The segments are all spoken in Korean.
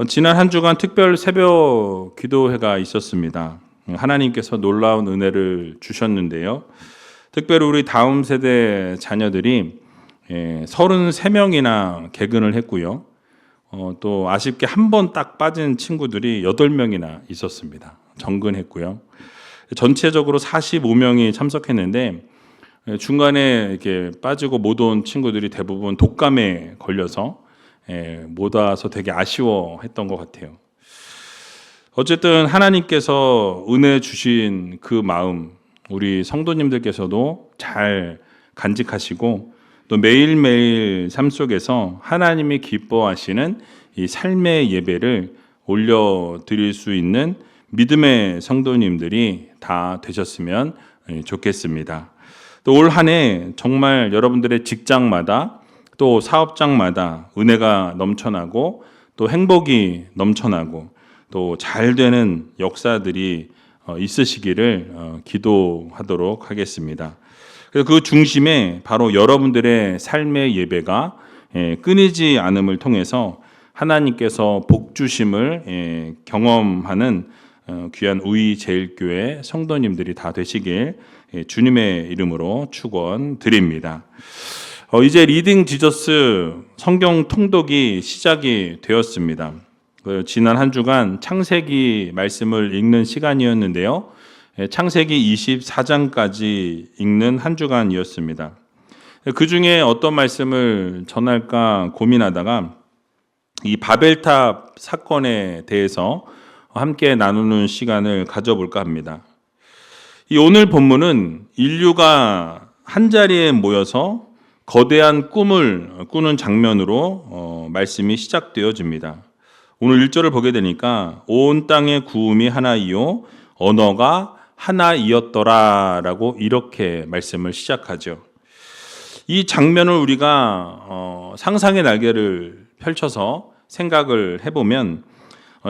지난 한 주간 특별 새벽 기도회가 있었습니다. 하나님께서 놀라운 은혜를 주셨는데요. 특별히 우리 다음 세대 자녀들이 33명이나 개근을 했고요. 또 아쉽게 한 번 딱 빠진 친구들이 8명이나 있었습니다. 정근했고요. 전체적으로 45명이 참석했는데 중간에 이렇게 빠지고 못 온 친구들이 대부분 독감에 걸려서 못 와서 되게 아쉬워했던 것 같아요. 어쨌든 하나님께서 은혜 주신 그 마음, 우리 성도님들께서도 잘 간직하시고 또 매일매일 삶 속에서 하나님이 기뻐하시는 이 삶의 예배를 올려드릴 수 있는 믿음의 성도님들이 다 되셨으면 좋겠습니다. 또 올 한 해 정말 여러분들의 직장마다 또 사업장마다 은혜가 넘쳐나고 또 행복이 넘쳐나고 또 잘 되는 역사들이 있으시기를 기도하도록 하겠습니다. 그래서 그 중심에 바로 여러분들의 삶의 예배가 끊이지 않음을 통해서 하나님께서 복 주심을 경험하는 귀한 우이제일교회 성도님들이 다 되시길 주님의 이름으로 축원드립니다. 이제 리딩 지저스 성경 통독이 시작이 되었습니다. 지난 한 주간 창세기 말씀을 읽는 시간이었는데요. 창세기 24장까지 읽는 한 주간이었습니다. 그 중에 어떤 말씀을 전할까 고민하다가 이 바벨탑 사건에 대해서 함께 나누는 시간을 가져볼까 합니다. 이 오늘 본문은 인류가 한 자리에 모여서 거대한 꿈을 꾸는 장면으로 말씀이 시작되어집니다. 오늘 1절을 보게 되니까 온 땅의 구음이 하나이요 언어가 하나이었더라 라고 이렇게 말씀을 시작하죠. 이 장면을 우리가 상상의 날개를 펼쳐서 생각을 해보면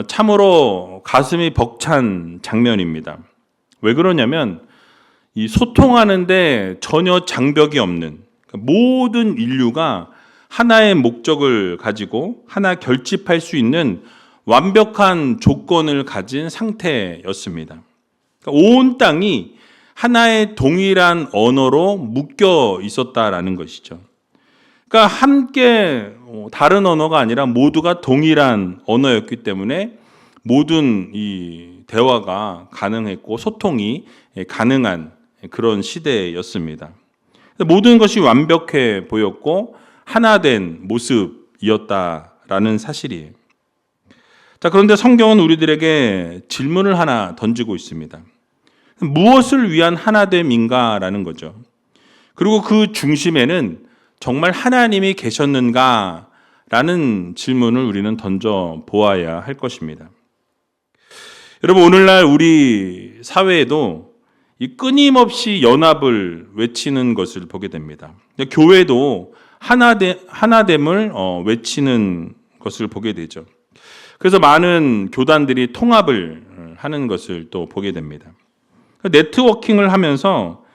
참으로 가슴이 벅찬 장면입니다. 왜 그러냐면 이 소통하는데 전혀 장벽이 없는 모든 인류가 하나의 목적을 가지고 하나 결집할 수 있는 완벽한 조건을 가진 상태였습니다. 온 땅이 하나의 동일한 언어로 묶여 있었다라는 것이죠. 그러니까 함께 다른 언어가 아니라 모두가 동일한 언어였기 때문에 모든 이 대화가 가능했고 소통이 가능한 그런 시대였습니다. 모든 것이 완벽해 보였고 하나 된 모습이었다라는 사실이에요. 자, 그런데 성경은 우리들에게 질문을 하나 던지고 있습니다. 무엇을 위한 하나됨인가라는 거죠. 그리고 그 중심에는 정말 하나님이 계셨는가라는 질문을 우리는 던져 보아야 할 것입니다. 여러분, 오늘날 우리 사회에도 이 끊임없이 연합을 외치는 것을 보게 됩니다. 교회도 하나됨을 외치는 것을 보게 되죠. 그래서 많은 교단들이 통합을 하는 것을 또 보게 됩니다. 네트워킹을 하면서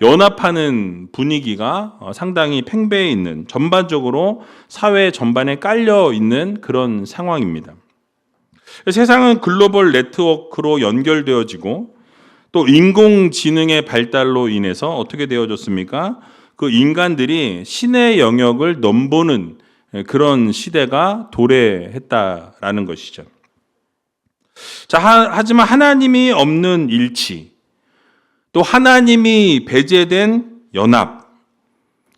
연합하는 분위기가 상당히 팽배해 있는, 전반적으로 사회 전반에 깔려 있는 그런 상황입니다. 세상은 글로벌 네트워크로 연결되어지고 또 인공지능의 발달로 인해서 어떻게 되어졌습니까? 그 인간들이 신의 영역을 넘보는 그런 시대가 도래했다라는 것이죠. 자, 하지만 하나님이 없는 일치, 또 하나님이 배제된 연합,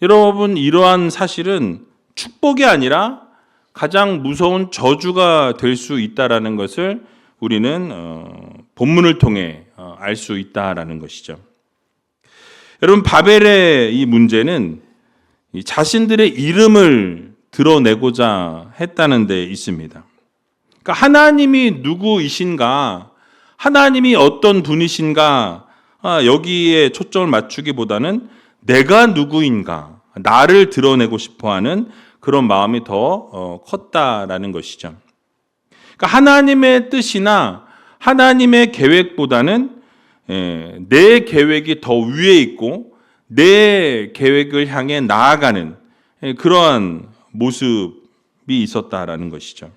여러분 이러한 사실은 축복이 아니라 가장 무서운 저주가 될 수 있다라는 것을 우리는 본문을 통해 알 수 있다라는 것이죠. 여러분, 바벨의 이 문제는 자신들의 이름을 드러내고자 했다는 데 있습니다. 그러니까 하나님이 누구이신가, 하나님이 어떤 분이신가, 여기에 초점을 맞추기보다는 내가 누구인가, 나를 드러내고 싶어하는 그런 마음이 더 컸다라는 것이죠. 그러니까 하나님의 뜻이나 하나님의 계획보다는 내 계획이 더 위에 있고 내 계획을 향해 나아가는 그러한 모습이 있었다라는 것이죠.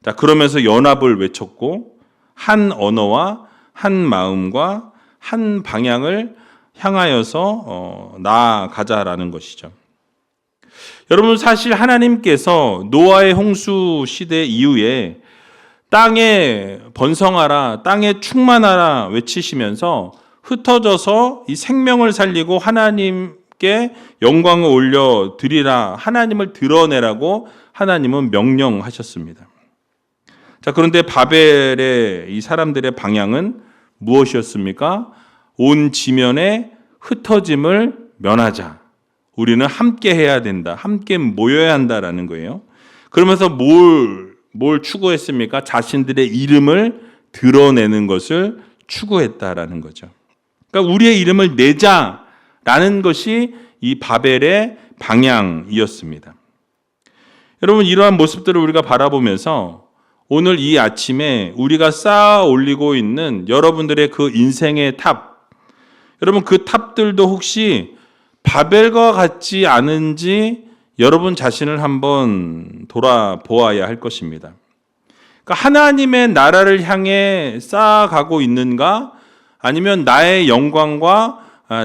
자, 그러면서 연합을 외쳤고 한 언어와 한 마음과 한 방향을 향하여서 나아가자라는 것이죠. 여러분, 사실 하나님께서 노아의 홍수 시대 이후에 땅에 번성하라, 땅에 충만하라 외치시면서 흩어져서 이 생명을 살리고 하나님께 영광을 올려 드리라, 하나님을 드러내라고 하나님은 명령하셨습니다. 자, 그런데 바벨의 이 사람들의 방향은 무엇이었습니까? 온 지면에 흩어짐을 면하자. 우리는 함께 해야 된다. 함께 모여야 한다라는 거예요. 그러면서 뭘 추구했습니까? 자신들의 이름을 드러내는 것을 추구했다라는 거죠. 그러니까 우리의 이름을 내자라는 것이 이 바벨의 방향이었습니다. 여러분, 이러한 모습들을 우리가 바라보면서 오늘 이 아침에 우리가 쌓아 올리고 있는 여러분들의 그 인생의 탑, 여러분 그 탑들도 혹시 바벨과 같지 않은지 여러분 자신을 한번 돌아보아야 할 것입니다. 그러니까 하나님의 나라를 향해 쌓아가고 있는가? 아니면 나의 영광과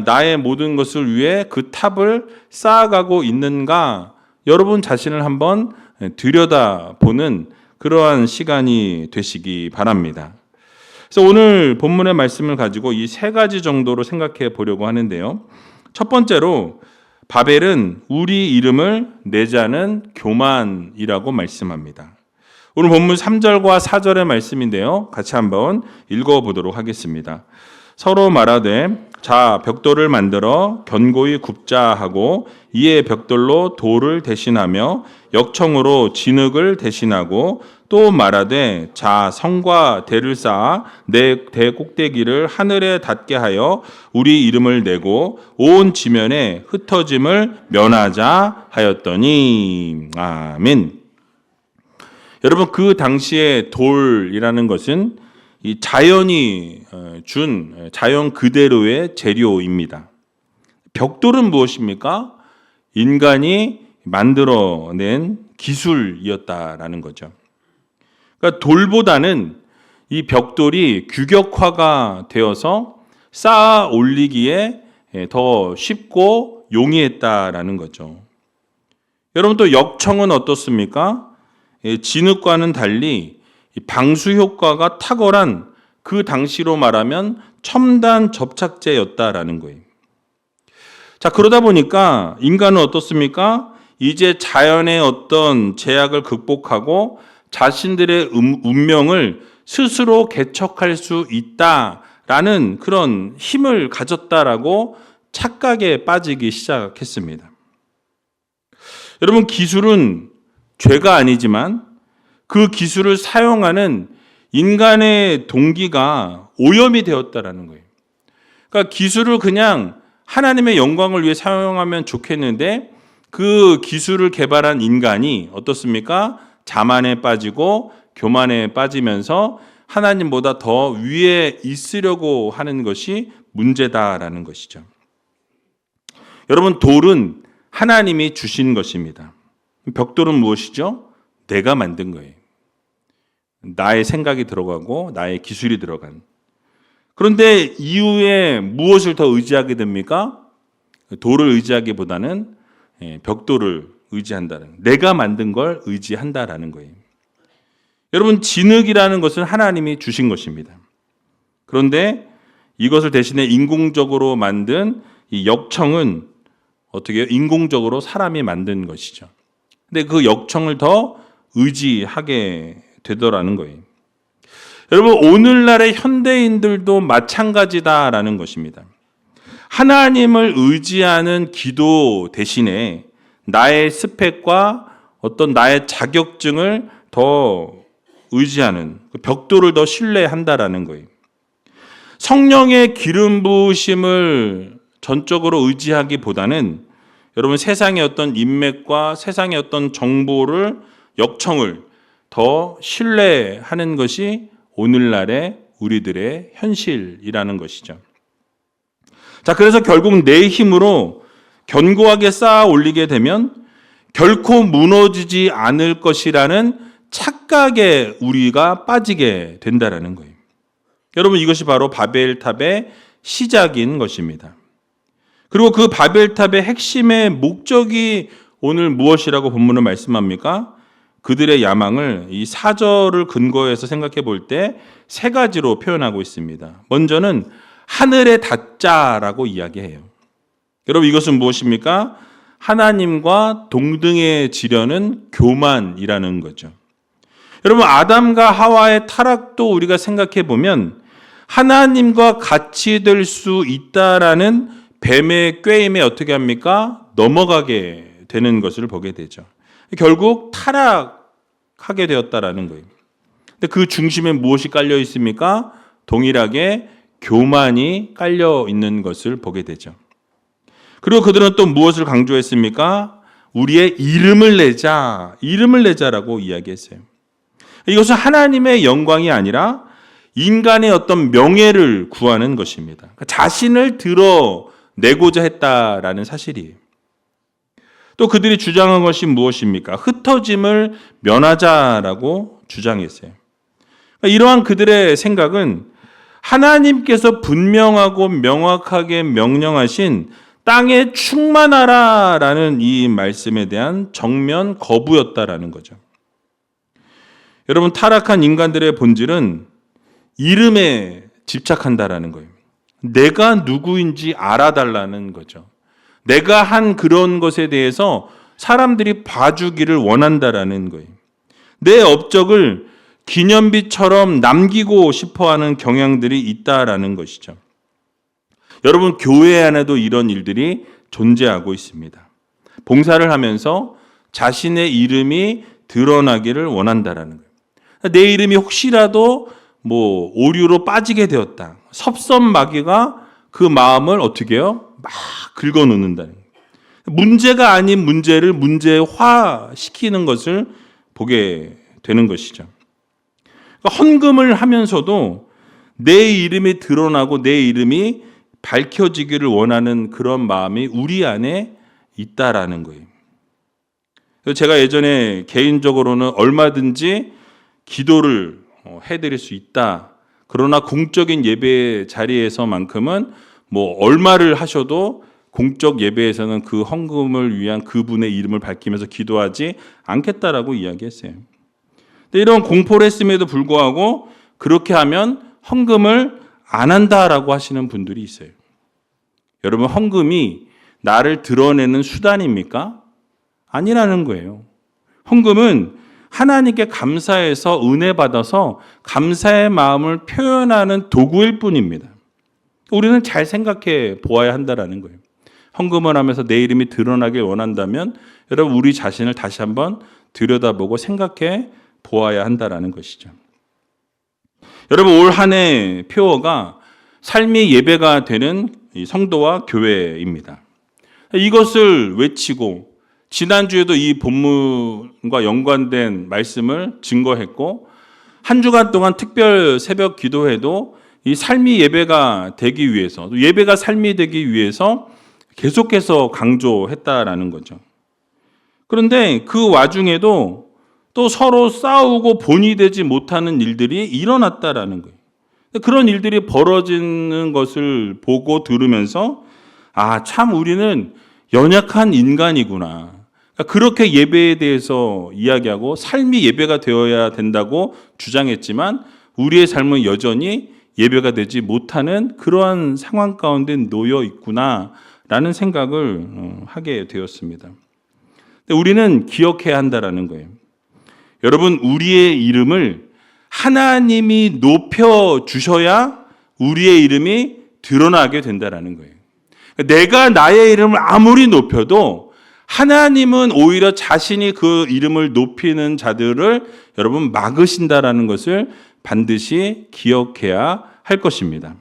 나의 모든 것을 위해 그 탑을 쌓아가고 있는가? 여러분 자신을 한번 들여다보는 그러한 시간이 되시기 바랍니다. 그래서 오늘 본문의 말씀을 가지고 이 세 가지 정도로 생각해 보려고 하는데요. 첫 번째로 바벨은 우리 이름을 내자는 교만이라고 말씀합니다. 오늘 본문 3절과 4절의 말씀인데요. 같이 한번 읽어보도록 하겠습니다. 서로 말하되 자 벽돌을 만들어 견고히 굽자 하고 이에 벽돌로 돌을 대신하며 역청으로 진흙을 대신하고 또 말하되 자 성과 대를 쌓아 내 대 꼭대기를 하늘에 닿게 하여 우리 이름을 내고 온 지면에 흩어짐을 면하자 하였더니 아멘. 여러분, 그 당시에 돌이라는 것은 이 자연이 준 자연 그대로의 재료입니다. 벽돌은 무엇입니까? 인간이 만들어낸 기술이었다라는 거죠. 그러니까 돌보다는 이 벽돌이 규격화가 되어서 쌓아 올리기에 더 쉽고 용이했다라는 거죠. 여러분, 또 역청은 어떻습니까? 진흙과는 달리 방수 효과가 탁월한 그 당시로 말하면 첨단 접착제였다라는 거예요. 자, 그러다 보니까 인간은 어떻습니까? 이제 자연의 어떤 제약을 극복하고 자신들의 운명을 스스로 개척할 수 있다라는 그런 힘을 가졌다라고 착각에 빠지기 시작했습니다. 여러분, 기술은 죄가 아니지만 그 기술을 사용하는 인간의 동기가 오염이 되었다라는 거예요. 그러니까 기술을 그냥 하나님의 영광을 위해 사용하면 좋겠는데 그 기술을 개발한 인간이 어떻습니까? 자만에 빠지고 교만에 빠지면서 하나님보다 더 위에 있으려고 하는 것이 문제다라는 것이죠. 여러분, 돌은 하나님이 주신 것입니다. 벽돌은 무엇이죠? 내가 만든 거예요. 나의 생각이 들어가고 나의 기술이 들어간. 그런데 이후에 무엇을 더 의지하게 됩니까? 돌을 의지하기보다는 벽돌을 의지한다는, 내가 만든 걸 의지한다라는 거예요. 여러분, 진흙이라는 것은 하나님이 주신 것입니다. 그런데 이것을 대신에 인공적으로 만든 이 역청은 어떻게 해요? 인공적으로 사람이 만든 것이죠. 근데 그 역청을 더 의지하게 되더라는 거예요. 여러분, 오늘날의 현대인들도 마찬가지다라는 것입니다. 하나님을 의지하는 기도 대신에 나의 스펙과 어떤 나의 자격증을 더 의지하는, 벽돌을 더 신뢰한다라는 거예요. 성령의 기름 부으심을 전적으로 의지하기보다는 여러분, 세상의 어떤 인맥과 세상의 어떤 정보를, 역청을 더 신뢰하는 것이 오늘날의 우리들의 현실이라는 것이죠. 자, 그래서 결국 내 힘으로 견고하게 쌓아 올리게 되면 결코 무너지지 않을 것이라는 착각에 우리가 빠지게 된다라는 거예요. 여러분, 이것이 바로 바벨탑의 시작인 것입니다. 그리고 그 바벨탑의 핵심의 목적이 오늘 무엇이라고 본문은 말씀합니까? 그들의 야망을 이 4절을 근거해서 생각해 볼 때 세 가지로 표현하고 있습니다. 먼저는 하늘에 닿자라고 이야기해요. 여러분, 이것은 무엇입니까? 하나님과 동등해지려는 교만이라는 거죠. 여러분, 아담과 하와의 타락도 우리가 생각해 보면 하나님과 같이 될 수 있다라는 뱀의 꾀임에 어떻게 합니까? 넘어가게 되는 것을 보게 되죠. 결국 타락하게 되었다라는 거예요. 근데 그 중심에 무엇이 깔려 있습니까? 동일하게 교만이 깔려 있는 것을 보게 되죠. 그리고 그들은 또 무엇을 강조했습니까? 우리의 이름을 내자라고 이야기했어요. 이것은 하나님의 영광이 아니라 인간의 어떤 명예를 구하는 것입니다. 자신을 드러내고자 했다라는 사실이에요. 또 그들이 주장한 것이 무엇입니까? 흩어짐을 면하자라고 주장했어요. 이러한 그들의 생각은 하나님께서 분명하고 명확하게 명령하신 땅에 충만하라라는 이 말씀에 대한 정면 거부였다라는 거죠. 여러분, 타락한 인간들의 본질은 이름에 집착한다라는 거예요. 내가 누구인지 알아달라는 거죠. 내가 한 그런 것에 대해서 사람들이 봐주기를 원한다라는 거예요. 내 업적을 기념비처럼 남기고 싶어하는 경향들이 있다라는 것이죠. 여러분, 교회 안에도 이런 일들이 존재하고 있습니다. 봉사를 하면서 자신의 이름이 드러나기를 원한다라는 거예요. 내 이름이 혹시라도 오류로 빠지게 되었다. 섭섭마귀가 그 마음을 어떻게 해요? 막 긁어놓는다는 거예요. 문제가 아닌 문제를 문제화시키는 것을 보게 되는 것이죠. 헌금을 하면서도 내 이름이 드러나고 내 이름이 밝혀지기를 원하는 그런 마음이 우리 안에 있다라는 거예요. 제가 예전에 개인적으로는 얼마든지 기도를 해드릴 수 있다. 그러나 공적인 예배 자리에서만큼은 얼마를 하셔도 공적 예배에서는 그 헌금을 위한 그분의 이름을 밝히면서 기도하지 않겠다라고 이야기했어요. 근데 이런 공포를 했음에도 불구하고 그렇게 하면 헌금을 안 한다라고 하시는 분들이 있어요. 여러분, 헌금이 나를 드러내는 수단입니까? 아니라는 거예요. 헌금은 하나님께 감사해서 은혜 받아서 감사의 마음을 표현하는 도구일 뿐입니다. 우리는 잘 생각해 보아야 한다라는 거예요. 헌금을 하면서 내 이름이 드러나길 원한다면 여러분, 우리 자신을 다시 한번 들여다보고 생각해 보아야 한다라는 것이죠. 여러분, 올 한 해 표어가 삶이 예배가 되는 성도와 교회입니다. 이것을 외치고 지난주에도 이 본문과 연관된 말씀을 증거했고 한 주간 동안 특별 새벽 기도회도 이 삶이 예배가 되기 위해서, 예배가 삶이 되기 위해서 계속해서 강조했다라는 거죠. 그런데 그 와중에도 또 서로 싸우고 본이 되지 못하는 일들이 일어났다라는 거예요. 그런 일들이 벌어지는 것을 보고 들으면서 참 우리는 연약한 인간이구나. 그렇게 예배에 대해서 이야기하고 삶이 예배가 되어야 된다고 주장했지만 우리의 삶은 여전히 예배가 되지 못하는 그러한 상황 가운데 놓여 있구나라는 생각을 하게 되었습니다. 우리는 기억해야 한다라는 거예요. 여러분, 우리의 이름을 하나님이 높여주셔야 우리의 이름이 드러나게 된다라는 거예요. 내가 나의 이름을 아무리 높여도 하나님은 오히려 자신이 그 이름을 높이는 자들을 여러분 막으신다라는 것을 반드시 기억해야 할 것입니다.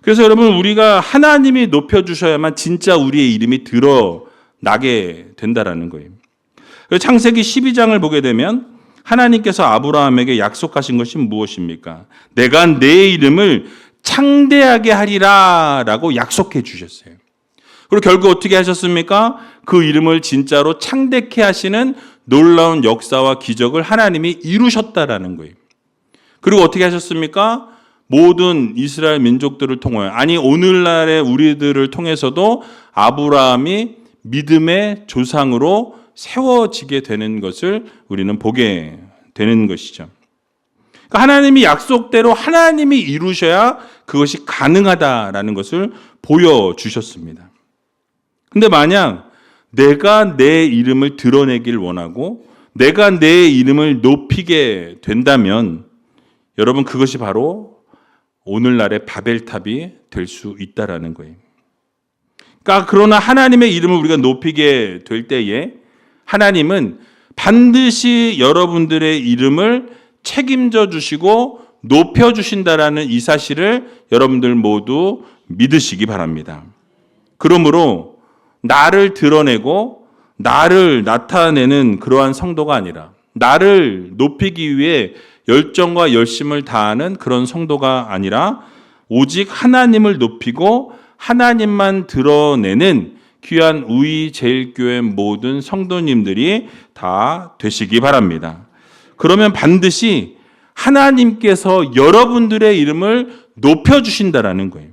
그래서 여러분, 우리가 하나님이 높여주셔야만 진짜 우리의 이름이 드러나게 된다라는 거예요. 창세기 12장을 보게 되면 하나님께서 아브라함에게 약속하신 것이 무엇입니까? 내가 내 이름을 창대하게 하리라 라고 약속해 주셨어요. 그리고 결국 어떻게 하셨습니까? 그 이름을 진짜로 창대케 하시는 놀라운 역사와 기적을 하나님이 이루셨다라는 거예요. 그리고 어떻게 하셨습니까? 모든 이스라엘 민족들을 통하여, 아니 오늘날의 우리들을 통해서도 아브라함이 믿음의 조상으로 세워지게 되는 것을 우리는 보게 되는 것이죠. 그러니까 하나님이 약속대로 하나님이 이루셔야 그것이 가능하다라는 것을 보여주셨습니다. 근데 만약 내가 내 이름을 드러내길 원하고 내가 내 이름을 높이게 된다면 여러분 그것이 바로 오늘날의 바벨탑이 될 수 있다라는 거예요. 그러니까 그러나 하나님의 이름을 우리가 높이게 될 때에 하나님은 반드시 여러분들의 이름을 책임져 주시고 높여 주신다라는 이 사실을 여러분들 모두 믿으시기 바랍니다. 그러므로 나를 드러내고 나를 나타내는 그러한 성도가 아니라 나를 높이기 위해 열정과 열심을 다하는 그런 성도가 아니라 오직 하나님을 높이고 하나님만 드러내는 귀한 우리 제일교회 모든 성도님들이 다 되시기 바랍니다. 그러면 반드시 하나님께서 여러분들의 이름을 높여주신다라는 거예요.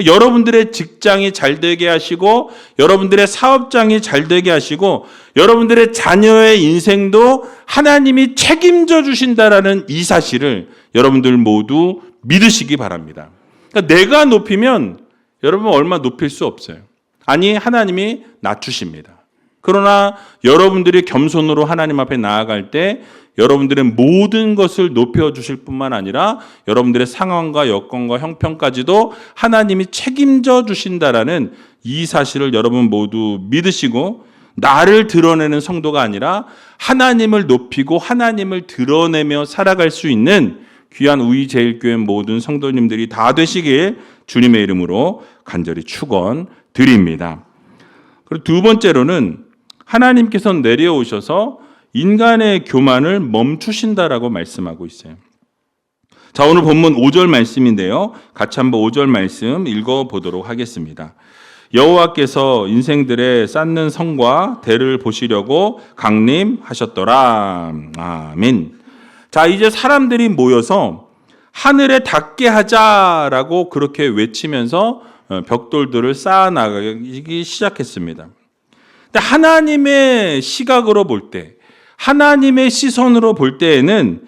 여러분들의 직장이 잘 되게 하시고 여러분들의 사업장이 잘 되게 하시고 여러분들의 자녀의 인생도 하나님이 책임져 주신다라는 이 사실을 여러분들 모두 믿으시기 바랍니다. 그러니까 내가 높이면 여러분 얼마 높일 수 없어요. 아니 하나님이 낮추십니다. 그러나 여러분들이 겸손으로 하나님 앞에 나아갈 때 여러분들의 모든 것을 높여주실 뿐만 아니라 여러분들의 상황과 여건과 형편까지도 하나님이 책임져 주신다라는 이 사실을 여러분 모두 믿으시고 나를 드러내는 성도가 아니라 하나님을 높이고 하나님을 드러내며 살아갈 수 있는 귀한 우리제일교회 모든 성도님들이 다 되시길 주님의 이름으로 간절히 축원드립니다. 그리고 두 번째로는 하나님께서 내려오셔서 인간의 교만을 멈추신다라고 말씀하고 있어요. 자, 오늘 본문 5절 말씀인데요. 같이 한번 5절 말씀 읽어보도록 하겠습니다. 여호와께서 인생들의 쌓는 성과 대를 보시려고 강림하셨더라. 아멘. 자, 이제 사람들이 모여서 하늘에 닿게 하자라고 그렇게 외치면서 벽돌들을 쌓아나가기 시작했습니다. 근데 하나님의 시각으로 볼 때, 하나님의 시선으로 볼 때에는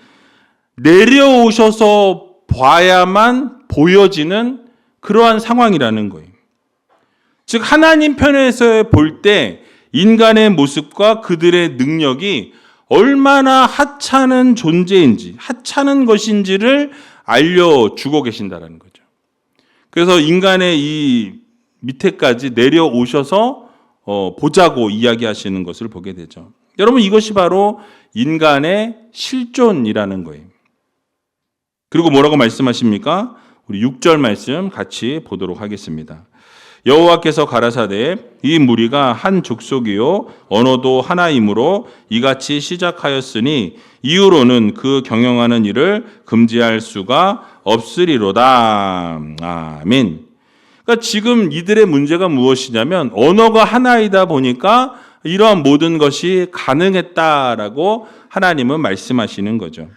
내려오셔서 봐야만 보여지는 그러한 상황이라는 거예요. 즉 하나님 편에서 볼 때 인간의 모습과 그들의 능력이 얼마나 하찮은 존재인지, 하찮은 것인지를 알려주고 계신다는 거죠. 그래서 인간의 이 밑에까지 내려오셔서 보자고 이야기하시는 것을 보게 되죠. 여러분 이것이 바로 인간의 실존이라는 거예요. 그리고 뭐라고 말씀하십니까? 우리 6절 말씀 같이 보도록 하겠습니다. 여호와께서 가라사대 이 무리가 한 족속이요 언어도 하나이므로 이같이 시작하였으니 이후로는 그 경영하는 일을 금지할 수가 없으리로다. 아멘. 그러니까 지금 이들의 문제가 무엇이냐면 언어가 하나이다 보니까 이러한 모든 것이 가능했다라고 하나님은 말씀하시는 거죠.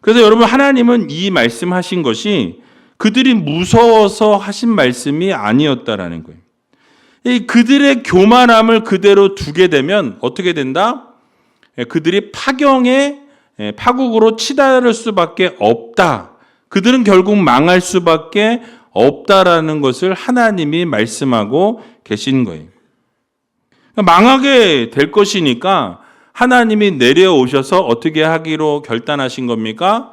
그래서 여러분 하나님은 이 말씀하신 것이 그들이 무서워서 하신 말씀이 아니었다라는 거예요. 그들의 교만함을 그대로 두게 되면 어떻게 된다? 그들이 파국으로 치달을 수밖에 없다. 그들은 결국 망할 수밖에 없다라는 것을 하나님이 말씀하고 계신 거예요. 망하게 될 것이니까 하나님이 내려오셔서 어떻게 하기로 결단하신 겁니까?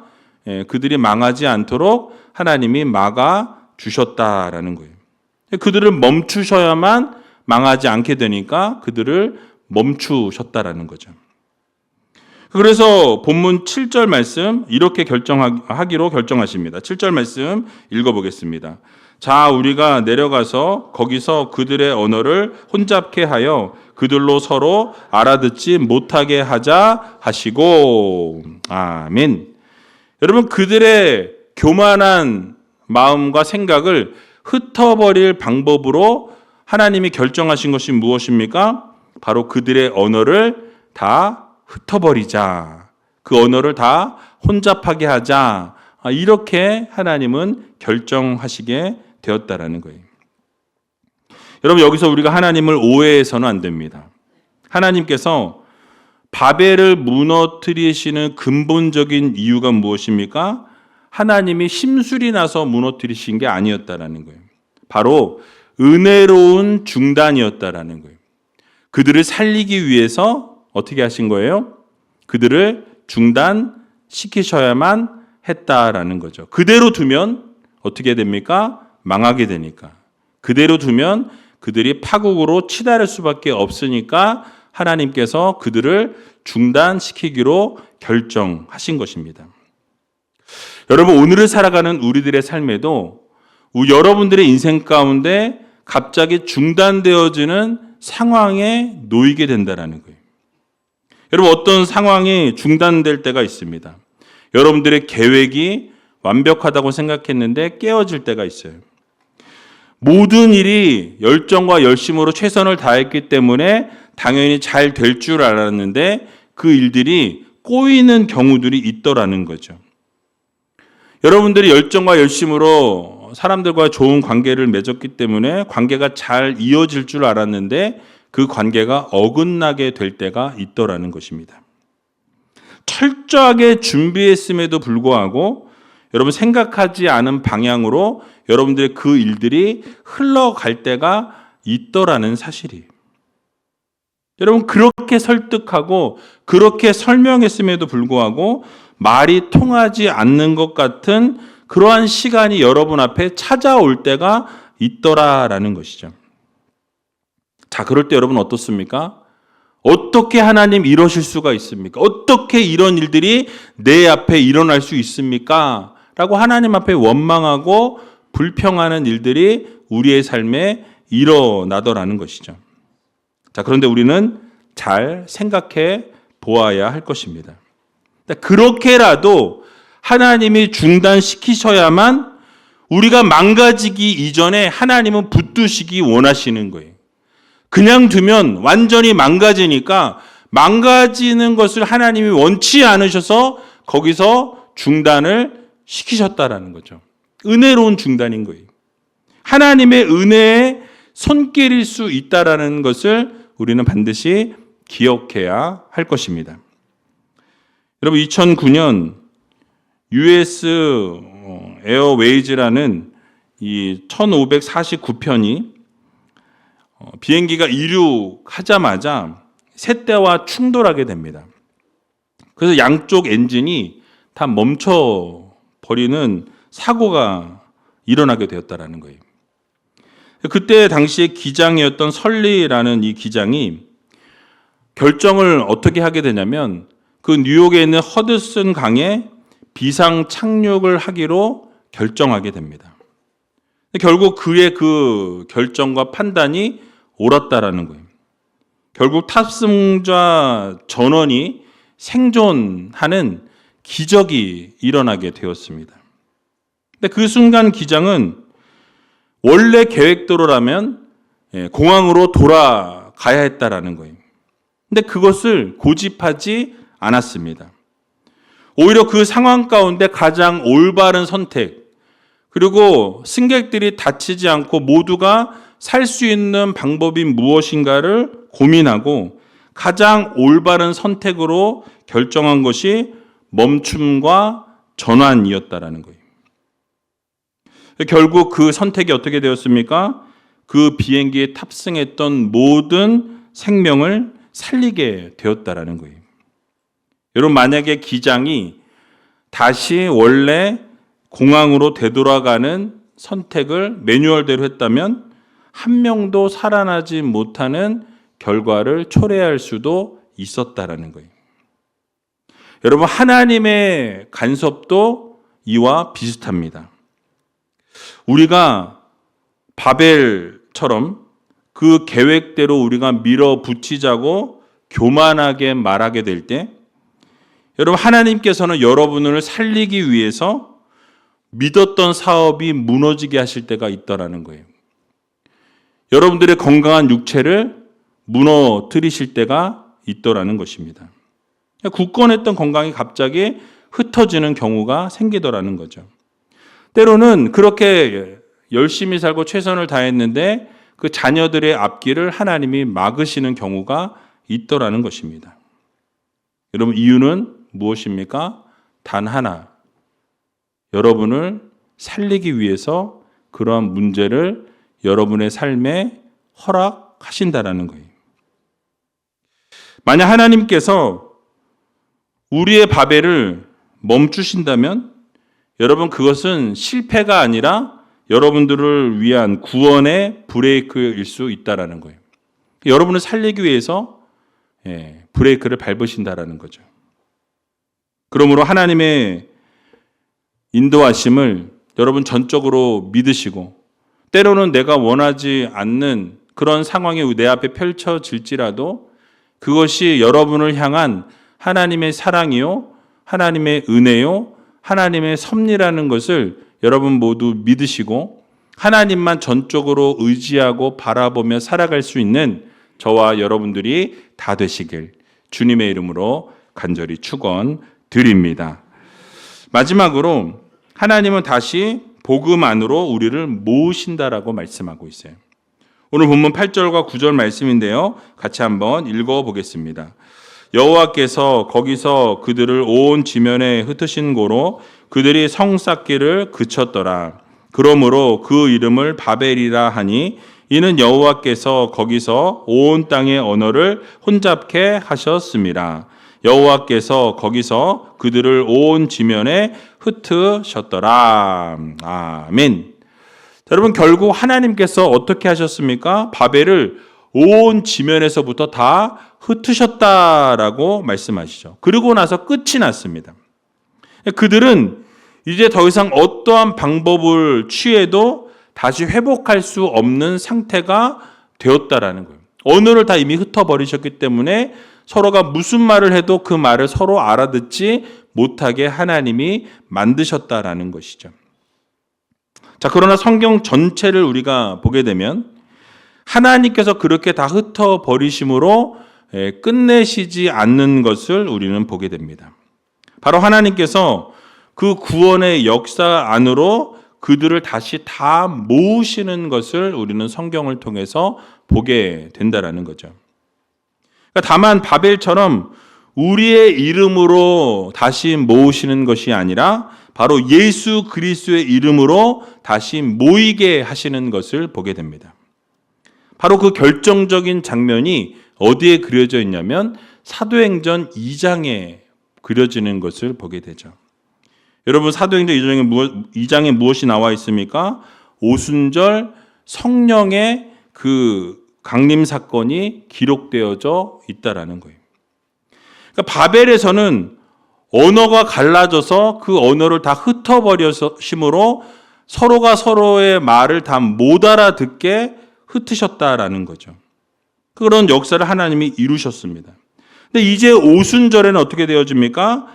그들이 망하지 않도록 하나님이 막아 주셨다라는 거예요. 그들을 멈추셔야만 망하지 않게 되니까 그들을 멈추셨다라는 거죠. 그래서 본문 7절 말씀 이렇게 하기로 결정하십니다. 7절 말씀 읽어보겠습니다. 자, 우리가 내려가서 거기서 그들의 언어를 혼잡케 하여 그들로 서로 알아듣지 못하게 하자 하시고. 아멘. 여러분 그들의 교만한 마음과 생각을 흩어버릴 방법으로 하나님이 결정하신 것이 무엇입니까? 바로 그들의 언어를 다 흩어버리자. 그 언어를 다 혼잡하게 하자. 이렇게 하나님은 결정하시게 되었다라는 거예요. 여러분, 여기서 우리가 하나님을 오해해서는 안 됩니다. 하나님께서 바벨을 무너뜨리시는 근본적인 이유가 무엇입니까? 하나님이 심술이 나서 무너뜨리신 게 아니었다라는 거예요. 바로 은혜로운 중단이었다라는 거예요. 그들을 살리기 위해서 어떻게 하신 거예요? 그들을 중단시키셔야만 했다라는 거죠. 그대로 두면 어떻게 됩니까? 망하게 되니까. 그대로 두면 그들이 파국으로 치달을 수밖에 없으니까 하나님께서 그들을 중단시키기로 결정하신 것입니다. 여러분, 오늘을 살아가는 우리들의 삶에도 여러분들의 인생 가운데 갑자기 중단되어지는 상황에 놓이게 된다는 거예요. 여러분, 어떤 상황이 중단될 때가 있습니다. 여러분들의 계획이 완벽하다고 생각했는데 깨어질 때가 있어요. 모든 일이 열정과 열심으로 최선을 다했기 때문에 당연히 잘 될 줄 알았는데 그 일들이 꼬이는 경우들이 있더라는 거죠. 여러분들이 열정과 열심으로 사람들과 좋은 관계를 맺었기 때문에 관계가 잘 이어질 줄 알았는데 그 관계가 어긋나게 될 때가 있더라는 것입니다. 철저하게 준비했음에도 불구하고 여러분 생각하지 않은 방향으로 여러분들의 그 일들이 흘러갈 때가 있더라는 사실이에요. 여러분, 그렇게 설득하고 그렇게 설명했음에도 불구하고 말이 통하지 않는 것 같은 그러한 시간이 여러분 앞에 찾아올 때가 있더라라는 것이죠. 자, 그럴 때 여러분 어떻습니까? 어떻게 하나님 이러실 수가 있습니까? 어떻게 이런 일들이 내 앞에 일어날 수 있습니까? 라고 하나님 앞에 원망하고 불평하는 일들이 우리의 삶에 일어나더라는 것이죠. 자, 그런데 우리는 잘 생각해 보아야 할 것입니다. 그렇게라도 하나님이 중단시키셔야만 우리가 망가지기 이전에 하나님은 붙드시기 원하시는 거예요. 그냥 두면 완전히 망가지니까 망가지는 것을 하나님이 원치 않으셔서 거기서 중단을 시키셨다라는 거죠. 은혜로운 중단인 거예요. 하나님의 은혜에 손길일 수 있다라는 것을 우리는 반드시 기억해야 할 것입니다. 여러분, 2009년 US 에어웨이즈라는 이 1549편이 비행기가 이륙하자마자 새떼와 충돌하게 됩니다. 그래서 양쪽 엔진이 다 멈춰버리는 사고가 일어나게 되었다라는 거예요. 그때 당시에 기장이었던 설리라는 이 기장이 결정을 어떻게 하게 되냐면 그 뉴욕에 있는 허드슨 강에 비상 착륙을 하기로 결정하게 됩니다. 결국 그의 그 결정과 판단이 옳았다라는 거예요. 결국 탑승자 전원이 생존하는 기적이 일어나게 되었습니다. 근데 그 순간 기장은 원래 계획대로라면 공항으로 돌아가야 했다라는 거예요. 근데 그것을 고집하지 않았습니다. 오히려 그 상황 가운데 가장 올바른 선택, 그리고 승객들이 다치지 않고 모두가 살 수 있는 방법이 무엇인가를 고민하고 가장 올바른 선택으로 결정한 것이 멈춤과 전환이었다라는 거예요. 결국 그 선택이 어떻게 되었습니까? 그 비행기에 탑승했던 모든 생명을 살리게 되었다라는 거예요. 여러분, 만약에 기장이 다시 원래 공항으로 되돌아가는 선택을 매뉴얼대로 했다면 한 명도 살아나지 못하는 결과를 초래할 수도 있었다라는 거예요. 여러분, 하나님의 간섭도 이와 비슷합니다. 우리가 바벨처럼 그 계획대로 우리가 밀어붙이자고 교만하게 말하게 될 때, 여러분, 하나님께서는 여러분을 살리기 위해서 믿었던 사업이 무너지게 하실 때가 있더라는 거예요. 여러분들의 건강한 육체를 무너뜨리실 때가 있더라는 것입니다. 굳건했던 건강이 갑자기 흩어지는 경우가 생기더라는 거죠. 때로는 그렇게 열심히 살고 최선을 다했는데 그 자녀들의 앞길을 하나님이 막으시는 경우가 있더라는 것입니다. 여러분, 이유는 무엇입니까? 단 하나. 여러분을 살리기 위해서 그러한 문제를 여러분의 삶에 허락하신다라는 거예요. 만약 하나님께서 우리의 바벨을 멈추신다면 여러분, 그것은 실패가 아니라 여러분들을 위한 구원의 브레이크일 수 있다라는 거예요. 여러분을 살리기 위해서 브레이크를 밟으신다라는 거죠. 그러므로 하나님의 인도하심을 여러분 전적으로 믿으시고, 때로는 내가 원하지 않는 그런 상황이 내 앞에 펼쳐질지라도 그것이 여러분을 향한 하나님의 사랑이요, 하나님의 은혜요, 하나님의 섭리라는 것을 여러분 모두 믿으시고 하나님만 전적으로 의지하고 바라보며 살아갈 수 있는 저와 여러분들이 다 되시길 주님의 이름으로 간절히 축원드립니다. 마지막으로 하나님은 다시 복음 안으로 우리를 모으신다라고 말씀하고 있어요. 오늘 본문 8절과 9절 말씀인데요. 같이 한번 읽어보겠습니다. 여호와께서 거기서 그들을 온 지면에 흩으신 고로 그들이 성 쌓기를 그쳤더라. 그러므로 그 이름을 바벨이라 하니 이는 여호와께서 거기서 온 땅의 언어를 혼잡케 하셨습니다. 여호와께서 거기서 그들을 온 지면에 흩으셨더라. 아멘. 여러분, 결국 하나님께서 어떻게 하셨습니까? 바벨을 온 지면에서부터 다 흩으셨다라고 말씀하시죠. 그리고 나서 끝이 났습니다. 그들은 이제 더 이상 어떠한 방법을 취해도 다시 회복할 수 없는 상태가 되었다라는 거예요. 언어를 다 이미 흩어버리셨기 때문에 서로가 무슨 말을 해도 그 말을 서로 알아듣지 못하게 하나님이 만드셨다라는 것이죠. 자, 그러나 성경 전체를 우리가 보게 되면 하나님께서 그렇게 다 흩어버리심으로 끝내시지 않는 것을 우리는 보게 됩니다. 바로 하나님께서 그 구원의 역사 안으로 그들을 다시 다 모으시는 것을 우리는 성경을 통해서 보게 된다라는 거죠. 다만 바벨처럼 우리의 이름으로 다시 모으시는 것이 아니라 바로 예수 그리스도의 이름으로 다시 모이게 하시는 것을 보게 됩니다. 바로 그 결정적인 장면이 어디에 그려져 있냐면 사도행전 2장에 그려지는 것을 보게 되죠. 여러분, 사도행전 2장에 무엇이 나와 있습니까? 오순절 성령의 그 강림 사건이 기록되어져 있다라는 거예요. 그러니까 바벨에서는 언어가 갈라져서 그 언어를 다 흩어버려심으로 서로가 서로의 말을 다 못 알아듣게 흩으셨다라는 거죠. 그런 역사를 하나님이 이루셨습니다. 근데 이제 오순절에는 어떻게 되어집니까?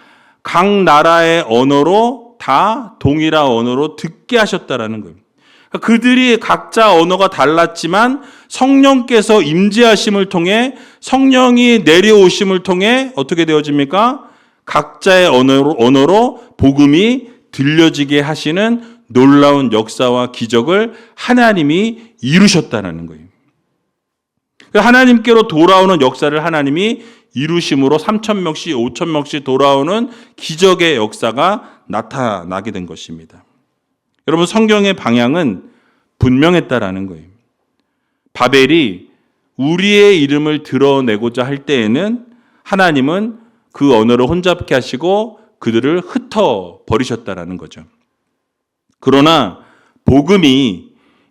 각 나라의 언어로 다 동일한 언어로 듣게 하셨다라는 거예요. 그들이 각자 언어가 달랐지만 성령께서 임재하심을 통해, 성령이 내려오심을 통해 어떻게 되어집니까? 각자의 언어로 복음이 들려지게 하시는 놀라운 역사와 기적을 하나님이 이루셨다는 거예요. 하나님께로 돌아오는 역사를 하나님이 이루심으로 3,000명씩 5,000명씩 돌아오는 기적의 역사가 나타나게 된 것입니다. 여러분, 성경의 방향은 분명했다라는 거예요. 바벨이 우리의 이름을 드러내고자 할 때에는 하나님은 그 언어를 혼잡케 하시고 그들을 흩어버리셨다라는 거죠. 그러나 복음이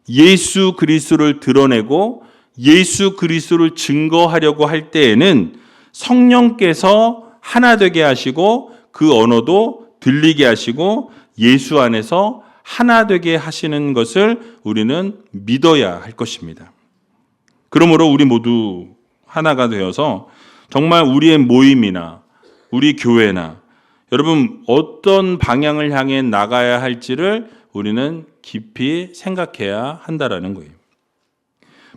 예수 그리스도를 드러내고 예수 그리스도를 증거하려고 할 때에는 성령께서 하나 되게 하시고 그 언어도 들리게 하시고 예수 안에서 하나 되게 하시는 것을 우리는 믿어야 할 것입니다. 그러므로 우리 모두 하나가 되어서 정말 우리의 모임이나 우리 교회나 여러분 어떤 방향을 향해 나가야 할지를 우리는 깊이 생각해야 한다라는 거예요.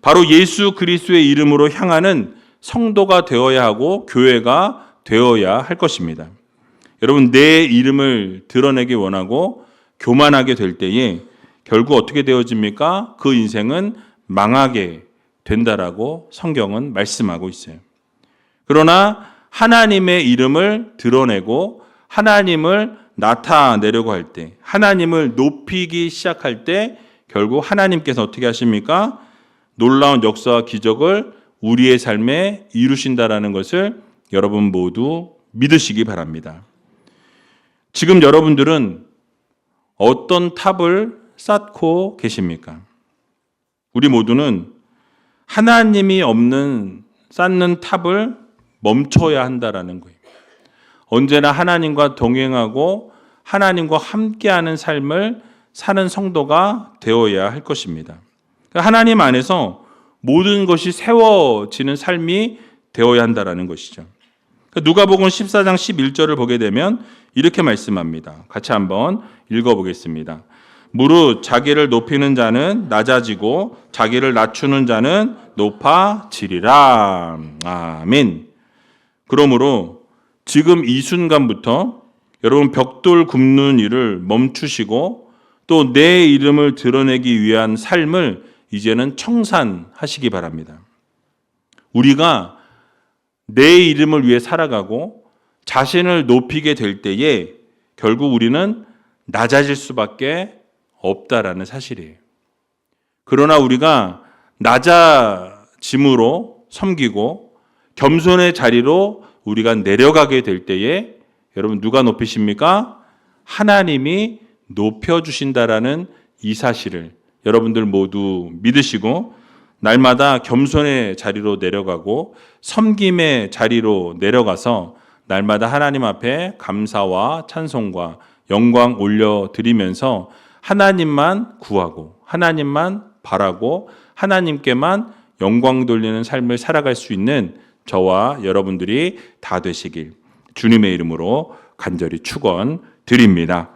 바로 예수 그리스도의 이름으로 향하는 성도가 되어야 하고 교회가 되어야 할 것입니다. 여러분, 내 이름을 드러내기 원하고 교만하게 될 때에 결국 어떻게 되어집니까? 그 인생은 망하게 된다라고 성경은 말씀하고 있어요. 그러나 하나님의 이름을 드러내고 하나님을 나타내려고 할 때, 하나님을 높이기 시작할 때 결국 하나님께서 어떻게 하십니까? 놀라운 역사와 기적을 우리의 삶에 이루신다라는 것을 여러분 모두 믿으시기 바랍니다. 지금 여러분들은 어떤 탑을 쌓고 계십니까? 우리 모두는 하나님이 없는 쌓는 탑을 멈춰야 한다라는 거예요. 언제나 하나님과 동행하고 하나님과 함께하는 삶을 사는 성도가 되어야 할 것입니다. 하나님 안에서 모든 것이 세워지는 삶이 되어야 한다라는 것이죠. 누가복음 14장 11절을 보게 되면 이렇게 말씀합니다. 같이 한번 읽어보겠습니다. 무릇 자기를 높이는 자는 낮아지고 자기를 낮추는 자는 높아지리라. 아멘. 그러므로 지금 이 순간부터 여러분 벽돌 굽는 일을 멈추시고 또 내 이름을 드러내기 위한 삶을 이제는 청산하시기 바랍니다. 우리가 내 이름을 위해 살아가고 자신을 높이게 될 때에 결국 우리는 낮아질 수밖에 없다라는 사실이에요. 그러나 우리가 낮아짐으로 섬기고 겸손의 자리로 우리가 내려가게 될 때에 여러분 누가 높이십니까? 하나님이 높여주신다라는 이 사실을 여러분들 모두 믿으시고 날마다 겸손의 자리로 내려가고 섬김의 자리로 내려가서 날마다 하나님 앞에 감사와 찬송과 영광 올려드리면서 하나님만 구하고 하나님만 바라고 하나님께만 영광 돌리는 삶을 살아갈 수 있는 저와 여러분들이 다 되시길 주님의 이름으로 간절히 축원드립니다.